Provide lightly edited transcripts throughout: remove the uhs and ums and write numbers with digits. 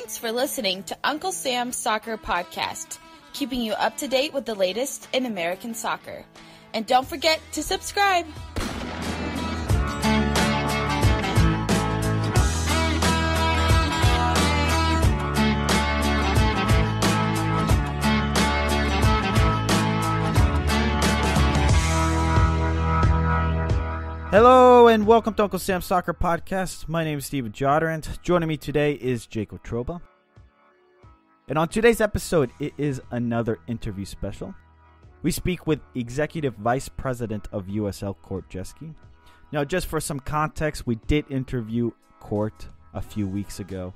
Thanks for listening to Uncle Sam's Soccer Podcast, keeping you up to date with the latest in American soccer. And don't forget to subscribe. Hello and welcome to Uncle Sam's Soccer Podcast. My name is Steven Jodarant. Joining me today is Jacob Troba. And on today's episode, it is another interview special. We speak with Executive Vice President of USL Court Jeske. Now, just for some context, we did interview Court a few weeks ago.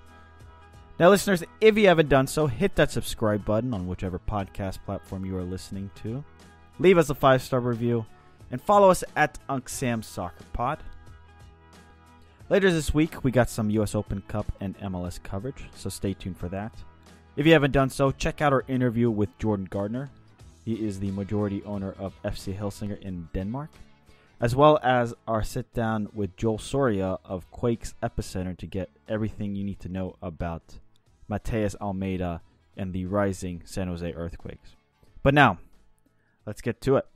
Now, listeners, if you haven't done so, hit that subscribe button on whichever podcast platform you are listening to. Leave us a 5-star review. And follow us at Unc Sam's Soccer Pod. Later this week, we got some US Open Cup and MLS coverage, so stay tuned for that. If you haven't done so, check out our interview with Jordan Gardner. He is the majority owner of FC Hilsinger in Denmark, as well as our sit-down with Joel Soria of Quakes Epicenter to get everything you need to know about Mateus Almeida and the rising San Jose Earthquakes. But now, let's get to it.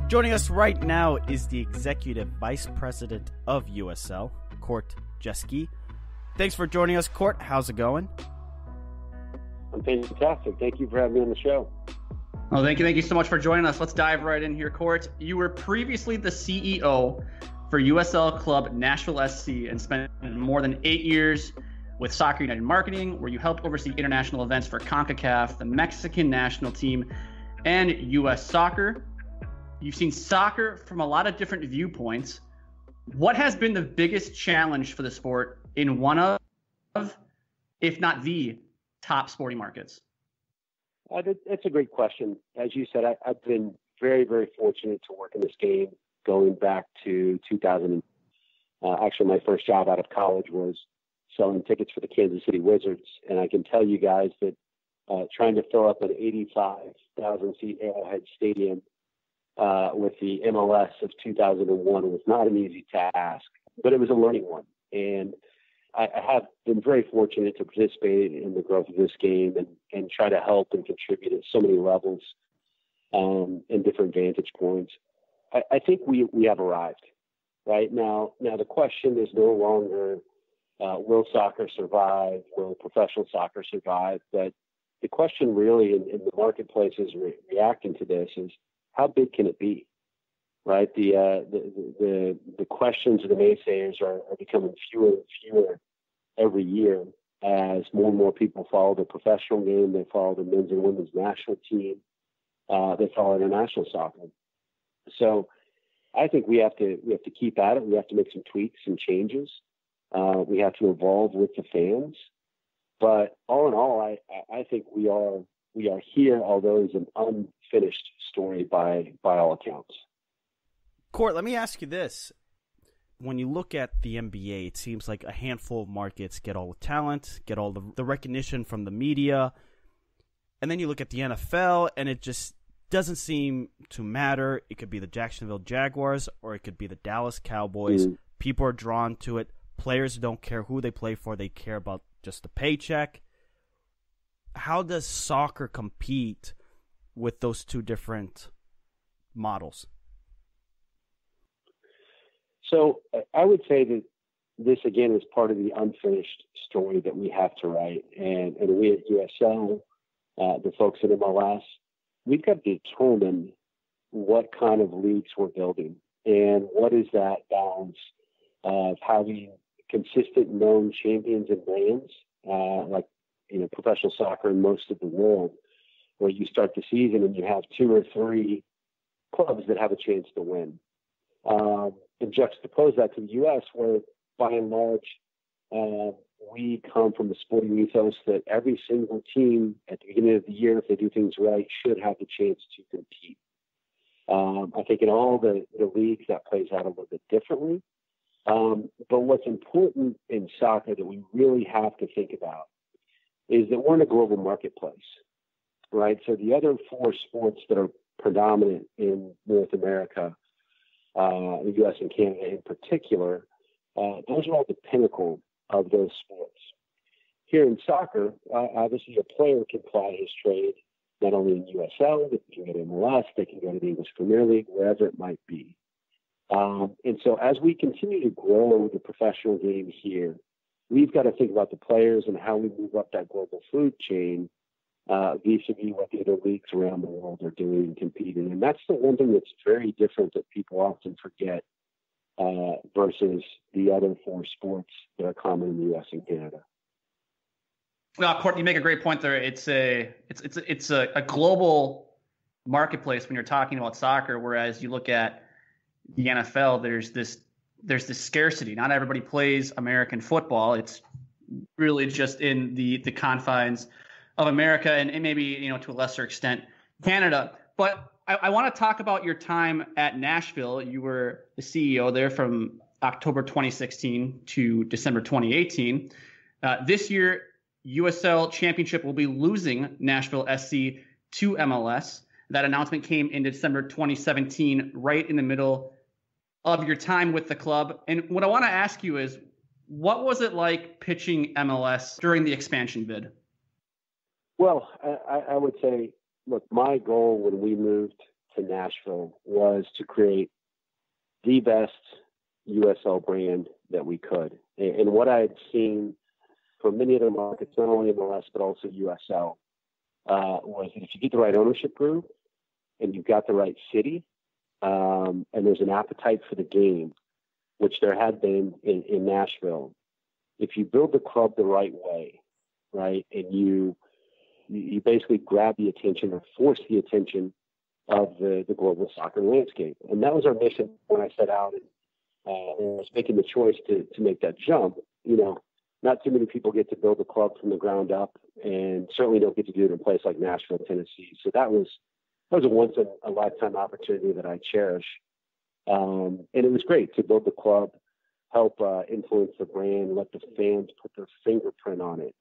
Joining us right now is the Executive Vice President of USL, Court Jeske. Thanks for joining us, Court. How's it going? I'm fantastic. Thank you for having me on the show. Oh, thank you so much for joining us. Let's dive right in here, Court. You were previously the CEO for USL Club Nashville SC and spent more than 8 years with Soccer United Marketing, where you helped oversee international events for CONCACAF, the Mexican national team, and U.S. Soccer. You've seen soccer from a lot of different viewpoints. What has been the biggest challenge for the sport in one of, if not the, top sporting markets? That's a great question. As you said, I've been very, very fortunate to work in this game going back to 2000. Actually, my first job out of college was selling tickets for the Kansas City Wizards. And I can tell you guys that trying to fill up an 85,000-seat Arrowhead Stadium with the MLS of 2001 was not an easy task, but it was a learning one. And I have been very fortunate to participate in the growth of this game and try to help and contribute at so many levels and different vantage points. I think we have arrived right now. Now the question is no longer will soccer survive? Will professional soccer survive? But the question really in the marketplace is reacting to this is, how big can it be, right? The questions of the naysayers are becoming fewer and fewer every year as more and more people follow the professional game. They follow the men's and women's national team. They follow international soccer. So I think we have to keep at it. We have to make some tweaks and changes. We have to evolve with the fans. But all in all, I think we are here, although it's an unfinished story by all accounts. Court, let me ask you this. When you look at the NBA, it seems like a handful of markets get all the talent, get all the recognition from the media. And then you look at the NFL, and it just doesn't seem to matter. It could be the Jacksonville Jaguars, or it could be the Dallas Cowboys. Mm-hmm. People are drawn to it. Players don't care who they play for. They care about just the paycheck. How does soccer compete with those two different models? So I would say that this, again, is part of the unfinished story that we have to write. And we at USL, the folks at MLS, we've got to determine what kind of leagues we're building and what is that balance of having consistent known champions and brands, like professional soccer in most of the world, where you start the season and you have 2 or 3 clubs that have a chance to win. And juxtapose that to the U.S., where by and large, we come from the sporting ethos that every single team at the beginning of the year, if they do things right, should have the chance to compete. I think in all the leagues that plays out a little bit differently. But what's important in soccer that we really have to think about is that we're in a global marketplace, right? So the other 4 sports that are predominant in North America, the U.S. and Canada in particular, those are all the pinnacle of those sports. Here in soccer, obviously a player can ply his trade not only in USL, they can go to MLS, they can go to the English Premier League, wherever it might be. And so as we continue to grow the professional game here, we've got to think about the players and how we move up that global food chain vis-a-vis what the other leagues around the world are doing and competing. And that's the one thing that's very different that people often forget versus the other four sports that are common in the U.S. and Canada. Well, Court, you make a great point there. It's a global marketplace when you're talking about soccer, whereas you look at the NFL, there's this scarcity. Not everybody plays American football. It's really just in the confines of America and maybe, to a lesser extent, Canada. But I want to talk about your time at Nashville. You were the CEO there from October 2016 to December 2018. This year, USL Championship will be losing Nashville SC to MLS. That announcement came in December 2017, right in the middle of your time with the club. And what I want to ask you is, what was it like pitching MLS during the expansion bid? Well, I would say, look, my goal when we moved to Nashville was to create the best USL brand that we could. And what I had seen for many of the markets, not only MLS, but also USL, was that if you get the right ownership group and you've got the right city, and there's an appetite for the game, which there had been in Nashville, if you build the club the right way, right, and you basically grab the attention or force the attention of the global soccer landscape. And that was our mission when I set out and was making the choice to make that jump. Not too many people get to build a club from the ground up, and certainly don't get to do it in a place like Nashville, Tennessee. So that was a once in a lifetime opportunity that I cherish. And it was great to build the club, help influence the brand, let the fans put their fingerprint on it.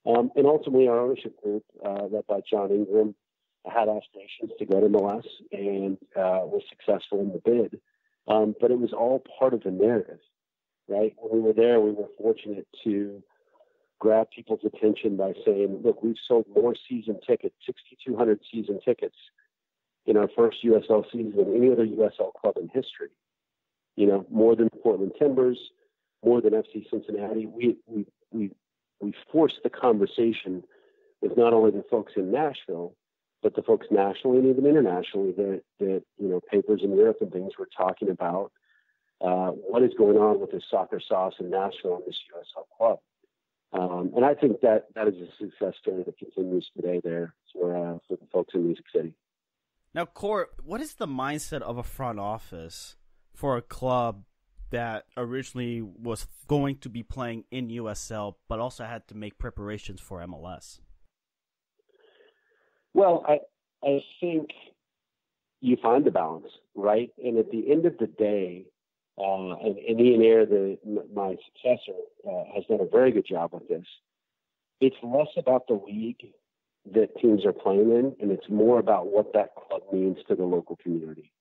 And ultimately, our ownership group, led by John Ingram, had aspirations to go to MLS and was successful in the bid. But it was all part of the narrative, right? When we were there, we were fortunate to grab people's attention by saying, look, we've sold more season tickets, 6,200 season tickets in our first USL season than any other USL club in history. More than Portland Timbers, more than FC Cincinnati. We forced the conversation with not only the folks in Nashville, but the folks nationally and even internationally that papers in Europe and things were talking about what is going on with this soccer sauce in Nashville and this USL club. And I think that is a success story that continues today there for the folks in Music City. Now, Court, what is the mindset of a front office for a club that originally was going to be playing in USL, but also had to make preparations for MLS? Well, I think you find the balance, right? And at the end of the day, and Ian Ayre, my successor, has done a very good job with this. It's less about the league that teams are playing in, and it's more about what that club means to the local community,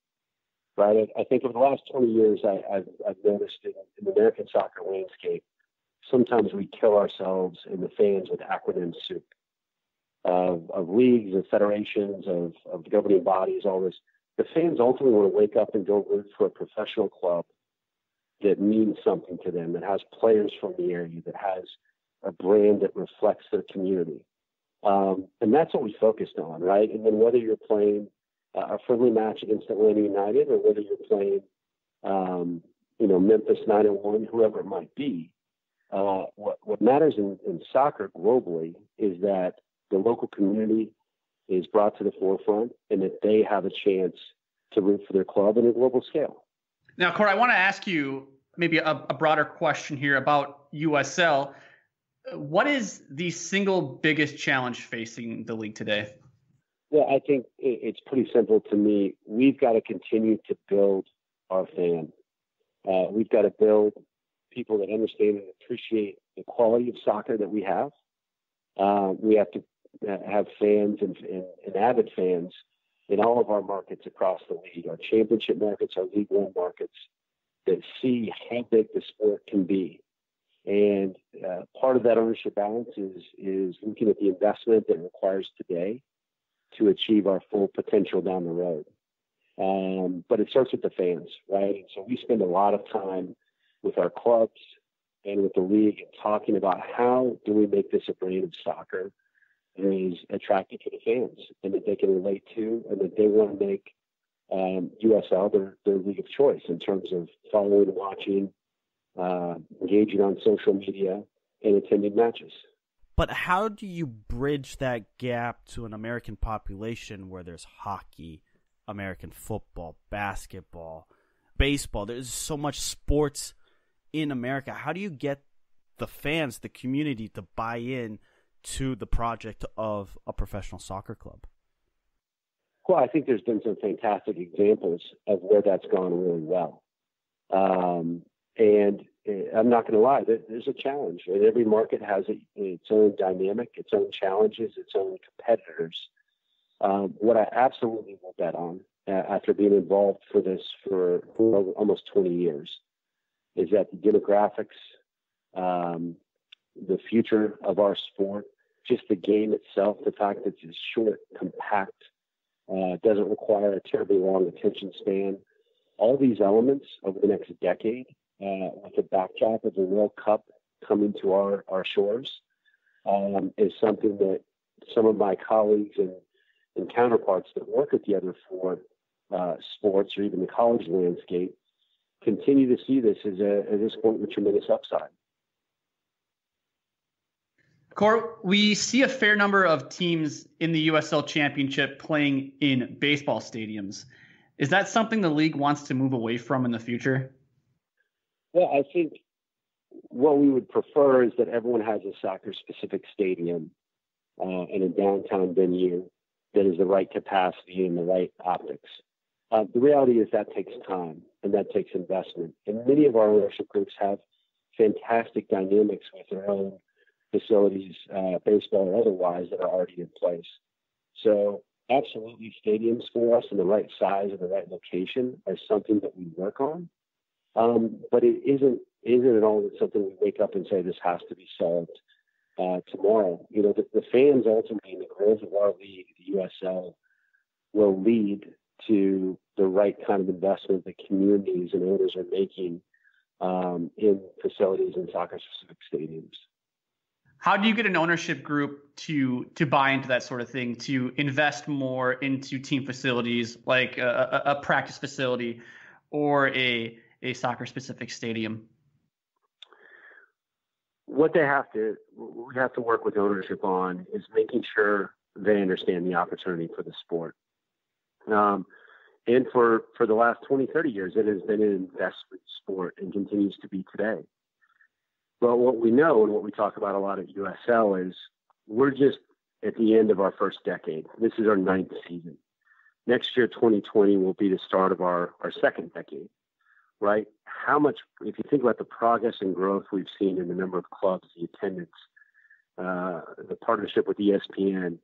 right? I think over the last 20 years, I've noticed in the American soccer landscape, sometimes we kill ourselves and the fans with acronym soup of leagues, of federations, of governing bodies, all this. The fans ultimately want to wake up and go root for a professional club that means something to them, that has players from the area, that has a brand that reflects their community. And that's what we focused on, right? And then whether you're playing a friendly match against Atlanta United or whether you're playing, Memphis 901, whoever it might be, what matters in soccer globally is that the local community is brought to the forefront and that they have a chance to root for their club on a global scale. Now, Court, I want to ask you maybe a broader question here about USL. What is the single biggest challenge facing the league today? Well, I think it's pretty simple to me. We've got to continue to build our fan. We've got to build people that understand and appreciate the quality of soccer that we have. We have to have fans and avid fans in all of our markets across the league, our championship markets, our League One markets, that see how big the sport can be. And part of that ownership balance is looking at the investment that it requires today to achieve our full potential down the road. But it starts with the fans, right? And so we spend a lot of time with our clubs and with the league and talking about how do we make this a brand of soccer that is attractive to the fans and that they can relate to, and that they want to make USL their league of choice in terms of following, watching, engaging on social media, and attending matches. But how do you bridge that gap to an American population where there's hockey, American football, basketball, baseball? There's so much sports in America. How do you get the fans, the community, to buy in to the project of a professional soccer club? Well, I think there's been some fantastic examples of where that's gone really well. And I'm not going to lie, there's a challenge. And every market has its own dynamic, its own challenges, its own competitors. What I absolutely will bet on, after being involved for this for almost 20 years, is that the demographics, the future of our sport, just the game itself, the fact that it's short, compact, doesn't require a terribly long attention span. All these elements over the next decade, with the backdrop of the World Cup coming to our shores, is something that some of my colleagues and counterparts that work at the other four sports or even the college landscape continue to see this as a sport with tremendous upside. Court, we see a fair number of teams in the USL Championship playing in baseball stadiums. Is that something the league wants to move away from in the future? Well, I think what we would prefer is that everyone has a soccer-specific stadium and a downtown venue that is the right capacity and the right optics. The reality is that takes time and that takes investment. And many of our ownership groups have fantastic dynamics with their own facilities, baseball or otherwise, that are already in place. So absolutely, stadiums for us in the right size and the right location are something that we work on. But it isn't at all something we wake up and say this has to be solved tomorrow. You know, the fans ultimately, in the growth of our league, the USL, will lead to the right kind of investment that communities and owners are making in facilities and soccer-specific stadiums. How do you get an ownership group to buy into that sort of thing, to invest more into team facilities like a practice facility or a soccer-specific stadium? What we have to work with ownership on is making sure they understand the opportunity for the sport. And for the last 20, 30 years, it has been an investment sport and continues to be today. But what we know and what we talk about a lot at USL is we're just at the end of our first decade. This is our 9th season. Next year, 2020, will be the start of our second decade, right? How much, if you think about the progress and growth we've seen in the number of clubs, the attendance, the partnership with ESPN,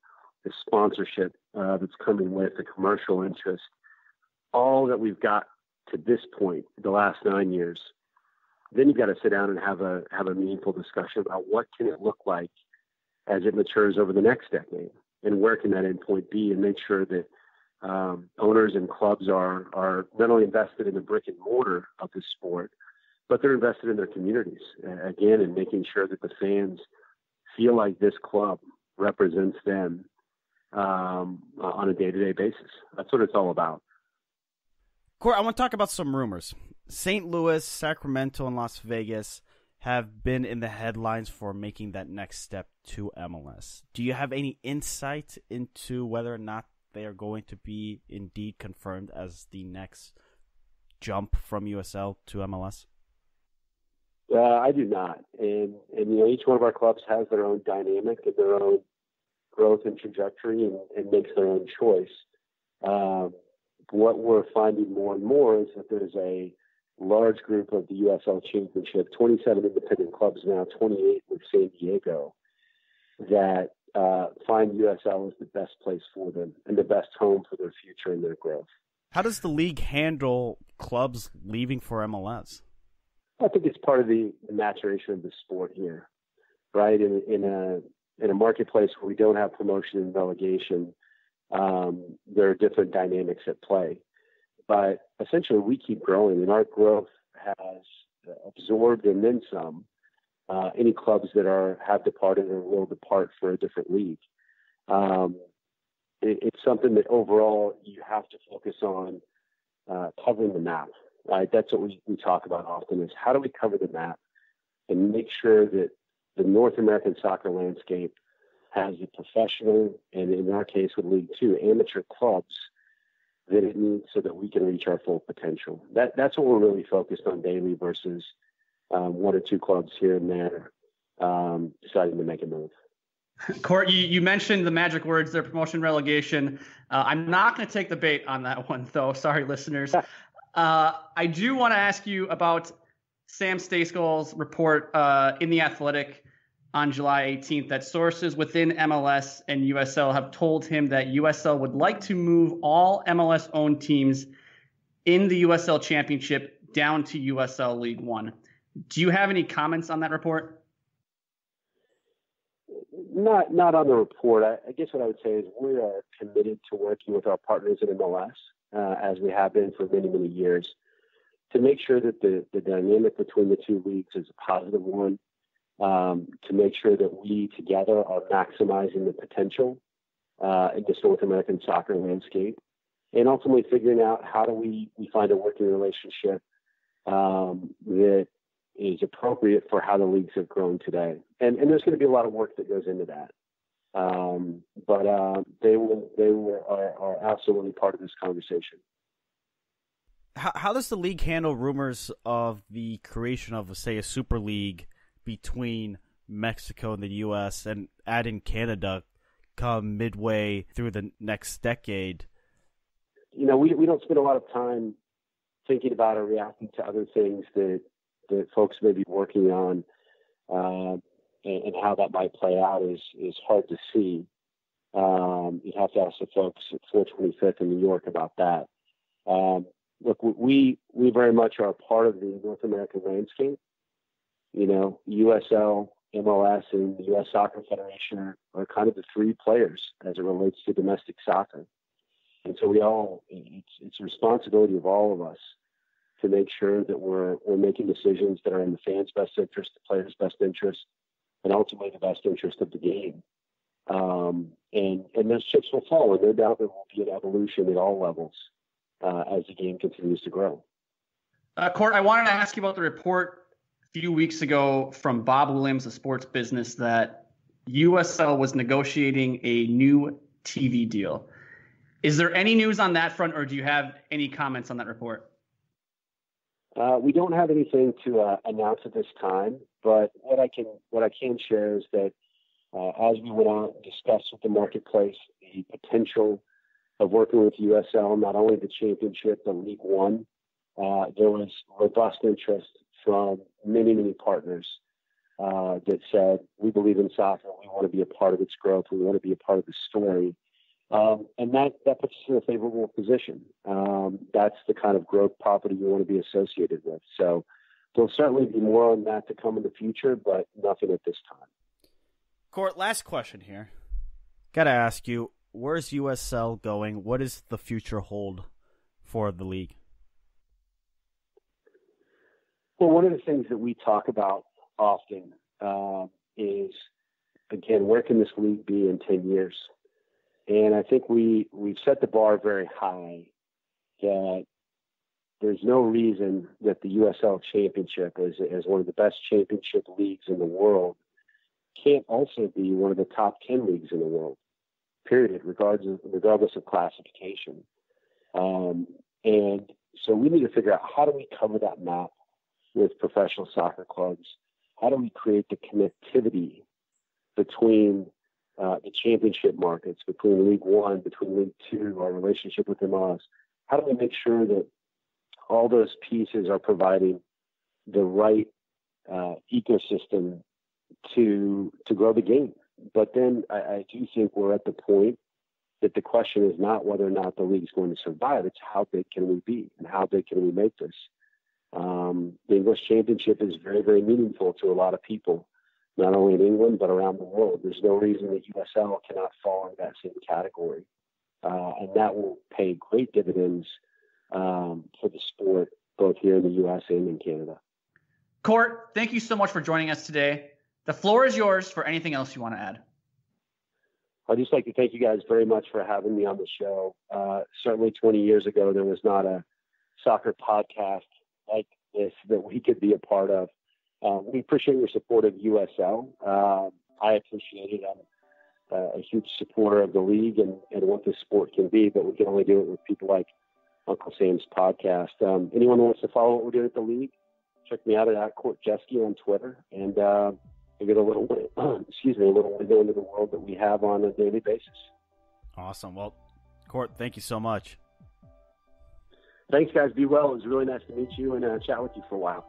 the sponsorship that's coming with, the commercial interest, all that we've got to this point, the last 9 years, then you've got to sit down and have a meaningful discussion about what can it look like as it matures over the next decade, and where can that endpoint be, and make sure that owners and clubs are not only invested in the brick and mortar of the sport, but they're invested in their communities, again, and making sure that the fans feel like this club represents them on a day-to-day basis. That's what it's all about. Court, I want to talk about some rumors. St. Louis, Sacramento, and Las Vegas have been in the headlines for making that next step to MLS. Do you have any insight into whether or not they are going to be indeed confirmed as the next jump from USL to MLS? I do not. And each one of our clubs has their own dynamic and their own growth and trajectory and makes their own choice. What we're finding more and more is that there's a large group of the USL Championship, 27 independent clubs now, 28 with San Diego, that find USL as the best place for them and the best home for their future and their growth. How does the league handle clubs leaving for MLS? I think it's part of the maturation of the sport here, right? In a marketplace where we don't have promotion and relegation, there are different dynamics at play. But essentially, we keep growing, and our growth has absorbed and then some any clubs that have departed or will depart for a different league. It's something that overall you have to focus on covering the map, right? That's what we talk about often, is how do we cover the map and make sure that the North American soccer landscape has the professional, and in our case with League Two, amateur clubs that it needs so that we can reach our full potential. That's what we're really focused on daily versus one or two clubs here and there deciding to make a move. Court, you mentioned the magic words there, promotion, relegation. I'm not going to take the bait on that one, though. Sorry, listeners. I do want to ask you about Sam Stejskal's report in The Athletic on July 18th that sources within MLS and USL have told him that USL would like to move all MLS-owned teams in the USL Championship down to USL League One. Do you have any comments on that report? Not on the report. I guess what I would say is we are committed to working with our partners in MLS, as we have been for many, many years, to make sure that the dynamic between the two leagues is a positive one, to make sure that we together are maximizing the potential in this North American soccer landscape, and ultimately figuring out how do we find a working relationship that is appropriate for how the leagues have grown today. And there's going to be a lot of work that goes into that. But they are absolutely part of this conversation. How does the league handle rumors of the creation of, say, a super league between Mexico and the U.S. and adding Canada come midway through the next decade? We don't spend a lot of time thinking about or reacting to other things that folks may be working on, and how that might play out is hard to see. You'd have to ask the folks at 425th in New York about that. Look, we very much are part of the North American landscape. USL, MLS, and the U.S. Soccer Federation are kind of the three players as it relates to domestic soccer. And so it's a responsibility of all of us to make sure that we're making decisions that are in the fans' best interest, the players' best interest, and ultimately the best interest of the game. And those chips will fall, and no doubt there will be an evolution at all levels as the game continues to grow. Court, I wanted to ask you about the report a few weeks ago from Bob Williams of Sports Business that USL was negotiating a new TV deal. Is there any news on that front, or do you have any comments on that report? We don't have anything to announce at this time, but what I can share is that as we went out and discussed with the marketplace the potential of working with USL, not only the championship, but League One, there was robust interest from many, many partners that said, we believe in soccer, we want to be a part of its growth, we want to be a part of the story. And that puts us in a favorable position. That's the kind of growth property you want to be associated with. So there'll certainly be more on that to come in the future, but nothing at this time. Court, last question here. Got to ask you, where's USL going? What does the future hold for the league? Well, one of the things that we talk about often is, again, where can this league be in 10 years? And I think we've set the bar very high, that there's no reason that the USL Championship, as one of the best championship leagues in the world, can't also be one of the top 10 leagues in the world, period, regardless of classification. And so we need to figure out, how do we cover that map with professional soccer clubs? How do we create the connectivity between the championship markets, between League One, between League Two, our relationship with MLS? How do we make sure that all those pieces are providing the right ecosystem to grow the game? But then I do think we're at the point that the question is not whether or not the league is going to survive. It's how big can we be and how big can we make this? The English Championship is very, very meaningful to a lot of people, not only in England, but around the world. There's no reason that USL cannot fall in that same category. And that will pay great dividends for the sport, both here in the U.S. and in Canada. Court, thank you so much for joining us today. The floor is yours for anything else you want to add. I'd just like to thank you guys very much for having me on the show. Certainly 20 years ago, there was not a soccer podcast like this that we could be a part of. We appreciate your support of USL. I appreciate it. I'm a huge supporter of the league and what this sport can be, but we can only do it with people like Uncle Sam's podcast. Anyone who wants to follow what we're doing at the league, check me out at Court Jeske on Twitter, and I get a little window into the world that we have on a daily basis. Awesome. Well, Court, thank you so much. Thanks, guys. Be well. It was really nice to meet you and chat with you for a while.